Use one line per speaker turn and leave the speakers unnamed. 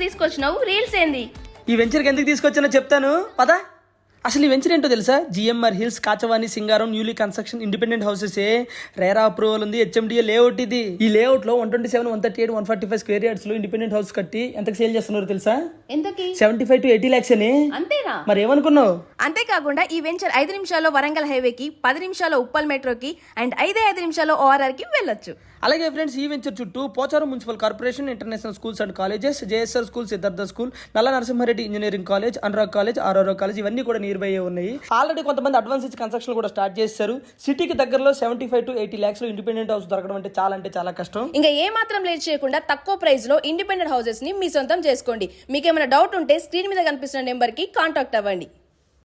తీసుకొచ్చినావు, reels ఏంది?
ఈ వెంచర్కి ఎందుకు తీసుకొచ్చానో చెప్తాను పదా. అసలు ఈ వెంచర్ ఏంటో తెలుసా? GMR hills, Kachavani, Singaram newly construction independent houses, RERA approval ఉంది, హెచ్ఎండిఏ లేఅవుట్ ఇది. ఈ లేఅవుట్ లో 127, 138, 145 స్క్వేర్ యార్డ్స్ లో ఇండిపెండెంట్ హౌస్ కట్టి ఎంతకు సేల్ చేస్తున్నారు తెలుసా?
ఎంతకి?
75 to 80 lakhs అని.
అంతేనా?
మరి ఏమనుకున్నావు?
అంతేకాకుండా ఈ వెంచర్ 5 నిమిషాల్లో వరంగల్ హైవేకి, 10 నిమిషాల్లో ఉప్పల్ మెట్రోకి అండ్ 5 నిమిషాల్లో ORR కి వెళ్ళొచ్చు.
అలాగే ఫ్రెండ్స్, ఈ వెంచర్ చుట్టూ Pocharam municipal corporation, international schools and colleges, JSR school, Siddhartha school, Nalla Narasimha Reddy engineering college, Anurag college, RRO college ఇవన్నీ కూడా నియర్ బై ఉన్నాయి. ఆల్రెడీ కొంతమంది అడ్వాన్స్ ఇచ్చి కన్స్ట్రక్షన్ కూడా స్టార్ట్ చేశారు. సిటీకి దగ్గరలో 75 to 80 lakhs లో ఇండిపెండెంట్ హౌస్ దొరకడం అంటే చాలా కష్టం.
ఇంకా ఏ మాత్రం లేట్ చేయకుండా తక్కువ ప్రైస్ లో ఇండిపెండెంట్ హౌసెస్ ని మీ సొంతం చేసుకోండి. మీకేమైనా డౌట్ ఉంటే స్క్రీన్ మీద కనిపిస్తున్న నెంబర్ కి కాంటాక్ట్ అవ్వండి.